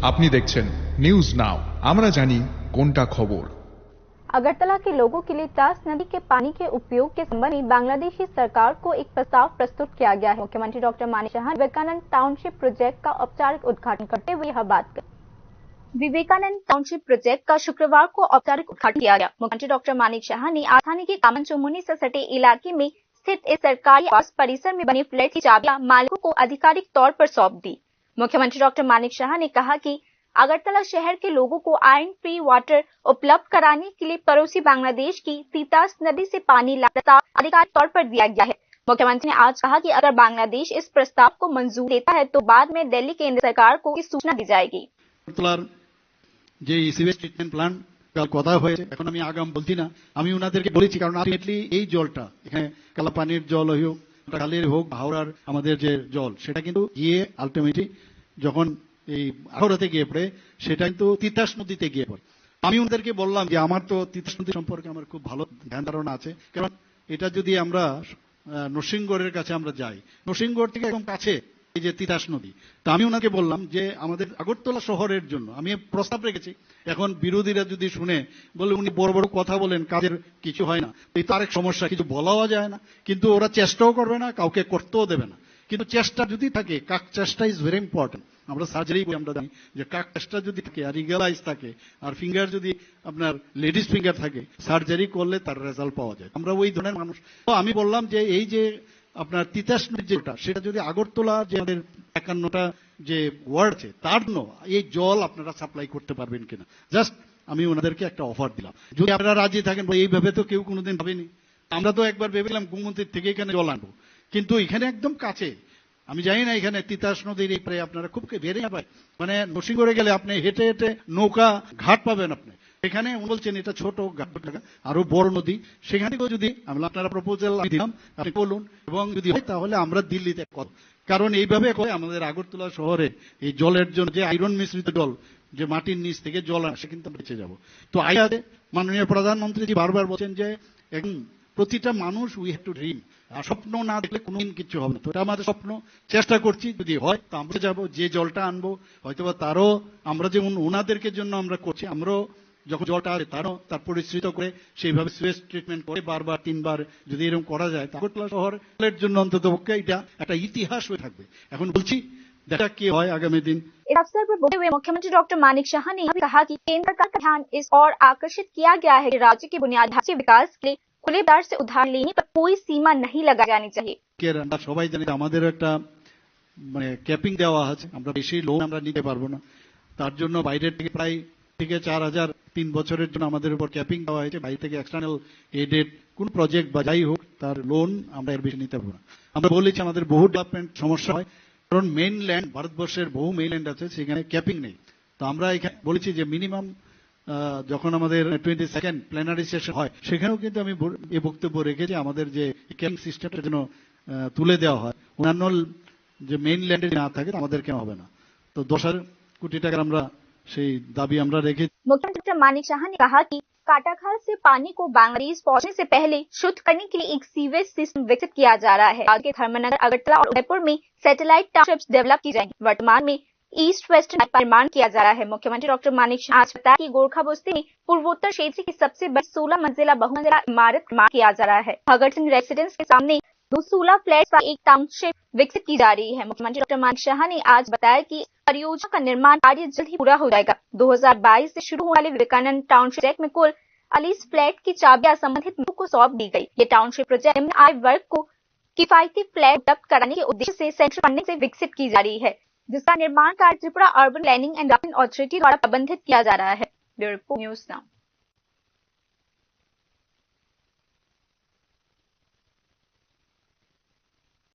আপনি দেখছেন news now, আমরা জানি কোনটা খবর। अगरतला के लोगों के लिए तास नदी के पानी के उपयोग के संबंध में बांग्लादेशी सरकार को एक प्रस्ताव प्रस्तुत किया गया है। मुख्यमंत्री डॉक्टर मानिक शाह ने विवेकानंद टाउनशिप प्रोजेक्ट का औपचारिक उद्घाटन करते हुए यह बात कही। विवेकानंद टाउनशिप प्रोजेक्ट का शुक्रवार को औपचारिक उद्घाटन किया गया। मुख्यमंत्री डॉक्टर मानिक शाह ने आसानी के कामन चौमुनी से सटे इलाके में स्थित इस सरकारी आवास परिसर में बने फ्लैट की चाबियां मालिकों को आधिकारिक तौर पर सौंप दी। मुख्यमंत्री डॉक्टर मानिक शाह ने कहा कि अगरतला शहर के लोगों को आयरन फ्री वाटर उपलब्ध कराने के लिए पड़ोसी बांग्लादेश की तीतास नदी से पानी लाने का प्रस्ताव आधिकारिक तौर पर दिया गया है। मुख्यमंत्री ने आज कहा कि अगर बांग्लादेश इस प्रस्ताव को मंजूर देता है तो बाद में दिल्ली केंद्र सरकार को इसकी सूचना दी जाएगी। যে সিওয়েজ ট্রিটমেন্ট প্ল্যান্ট কথা হয়েছে, এখন আমি আগাম বলছি না, আমি ওনাদেরকে বলেছি, কারণ আলটিমেটলি এই জলটা এখানে কালাপানির জল হোক, খালের হোক, হাওড়ার আমাদের যে জল, সেটা কিন্তু গিয়ে আলটিমেটলি যখন এই হাওড়াতে গিয়ে পড়ে সেটা কিন্তু তিতাস নদীতে গিয়ে পড়ে। আমি ওনাদেরকে বললাম যে আমার তো তিতাস নদী সম্পর্কে আমার খুব ভালো ধ্যান ধারণা আছে, কারণ এটা যদি আমরা নরসিংগড়ের কাছে আমরা যাই, নরসিংগড় থেকে একদম কাছে এই যে তিতাস নদী, তো আমি ওনাকে বললাম যে আমাদের আগরতলা শহরের জন্য আমি প্রস্তাব রেখেছি। এখন বিরোধীরা যদি শুনে বলে উনি বড় বড় কথা বলেন, কাজের কিছু হয় না, এই তো আরেক সমস্যা, কিছু বলাও যায় না, কিন্তু ওরা চেষ্টাও করবে না, কাউকে করতেও দেবে না। কিন্তু চেষ্টা যদি থাকে, কাক চেষ্টা ইজ ভেরি ইম্পর্টেন্ট। আমরা সার্জারি করি, আমরা জানি যে কাক চেষ্টা যদি থাকে আর ইগল আইস থাকে আর ফিঙ্গার যদি আপনার লেডিস ফিঙ্গার থাকে, সার্জারি করলে তার রেজাল্ট পাওয়া যায়। আমরা ওই ধরনের মানুষ। তো আমি বললাম যে এই যে আপনার তিতাস নদী যেটা, সেটা যদি আগরতলা যে আমাদের 51টা যে ওয়ার্ড আছে তার জন্য এই জল আপনারা সাপ্লাই করতে পারবেন কিনা, জাস্ট আমি ওনাদেরকে একটা অফার দিলাম। যদি আপনারা রাজি থাকেন, এইভাবে তো কেউ কোনোদিন ভাবেনি। আমরা তো একবার ভেবেছিলাম গোমতীর থেকে এখানে জল আনবো, কিন্তু এখানে একদম কাছে। আমি জানি না এখানে তিতাস নদীর এই প্রায় আপনারা খুব বেড়ে যাবে, মানে নরসিংগড়ে গেলে আপনি হেঁটে হেঁটে নৌকা ঘাট পাবেন আপনি। এখানে বলছেন এটা ছোট ঘাট, আরো বড় নদী, সেখানে যদি আপনারা প্রপোজাল দিলাম, আপনি বলুন, এবং যদি হয় তাহলে আমরা দিল্লিতে কত, কারণ এইভাবে করে আমাদের আগরতলা শহরে এই জলের জন্য যে আয়রন মিশ্রিত জল, যে মাটির নিচ থেকে জল আসে, কিন্তু বেঁচে যাব। তো আইয়াতে মাননীয় প্রধানমন্ত্রীজি বারবার বলছেন যে এখন প্রতিটা মানুষ উই হ্যাভ টু ড্রিম, আর স্বপ্ন না দেখলে কোনোদিন কিছু হবে না। তো এটা আমাদের স্বপ্ন, চেষ্টা করছি, যদি হয় তো আমরা যাবো, যে জলটা আনবো হয়তোবা তারও আমরা যেমন ওনাদেরকে জন্য আমরা করছি, আমরাও যখন জলটা আসে তার পরিশ্রিত করে সেইভাবে সুয়েজ ট্রিটমেন্ট করে বারবার 3বার যদি এরকম করা যায়, আগরতলা শহরের জন্য অন্তত পক্ষে এটা একটা ইতিহাস হয়ে থাকবে। এখন বলছি দেখা কি হয় आगामी दिन। इस अवसर पर बोलते हुए मुख्यमंत्री डॉक्टर मानिक शाह ने यह भी कहा कि केंद्र सरकार का ध्यान इस और आकर्षित किया गया है कि राज्य के बुनियादी ढांचे विकास के लिए खुले बाजार से उधार लेने पर कोई सीमा नहीं लगाई जानी चाहिए। আমরা সবাই জানি আমাদের একটা মানে ক্যাপিং দেওয়া আছে, আমরা বেশি লোন আমরা নিতে পারবো না, তার জন্য বাইরের থেকে প্রায় 4000 3 বছরের জন্য আমাদের উপর ক্যাপিং দেওয়া হয়েছে। বাইরে থেকে এক্সটার্নাল এডেড কোন প্রজেক্ট বা যাই হোক তার লোন আমরা এর বেশি নিতে পারবো না। আমরা বলেছি আমাদের বহু ডেভেলপমেন্ট সমস্যা হয়, কারণ মেইনল্যান্ড ভারতবর্ষের বহু মেইনল্যান্ড আছে, সেখানে ক্যাপিং নেই। তো আমরা এখানে বলেছি যে মিনিমাম যখন আমাদের 22nd প্ল্যানারি সেশন হয়, সেখানেও কিন্তু আমি এই বক্তব্য রেখেছি আমাদের যে ক্যাপিং সিস্টেমটা যেন তুলে দেওয়া হয়, অন্যান্য যে মেইনল্যান্ডে না থাকে আমাদের কেন হবে না। তো 10,000 কোটি টাকার আমরা সেই দাবি আমরা রেখে। मुख्यमंत्री डॉक्टर मानिक शाह ने कहा कि काटाखाल से पानी को बांग्लादेश पहुंचने से पहले शुद्ध करने के लिए एक सीवेज सिस्टम विकसित किया जा रहा है। आगे धर्मनगर, अगरतला और उदयपुर में सैटेलाइट टाउनशिप्स डेवलप की जाएंगी। वर्तमान में ईस्ट वेस्टर्न का निर्माण किया जा रहा है। मुख्यमंत्री डॉक्टर मानिक शाह आज बताया कि गोरखा बस्ती में पूर्वोत्तर क्षेत्र की सबसे बड़ी 16 मंजिला बहुमंजिला इमारत निर्माण किया जा रहा है। भगत सिंह रेसिडेंस के सामने 216 फ्लैट का एक टाउनशिप विकसित की जा रही है। मुख्यमंत्री डॉक्टर मानिक शाह ने आज बताया कि परियोजना का निर्माण कार्य जल्द ही पूरा हो जाएगा। 2022 से शुरू होने वाले विवेकानंद टाउनशिप प्रोजेक्ट में कुल 40 फ्लैट की चाबियां संबंधित लोगों को सौंप दी गई। ये टाउनशिप प्रोजेक्ट निम्न आय वर्ग को किफायती फ्लैट उपलब्ध कराने के उद्देश्य से सेंट्रल फंडिंग से विकसित की जा रही है, जिसका निर्माण कार्य Tripura urban planning and development authority द्वारा प्रबंधित किया जा रहा है। Bureau report news now.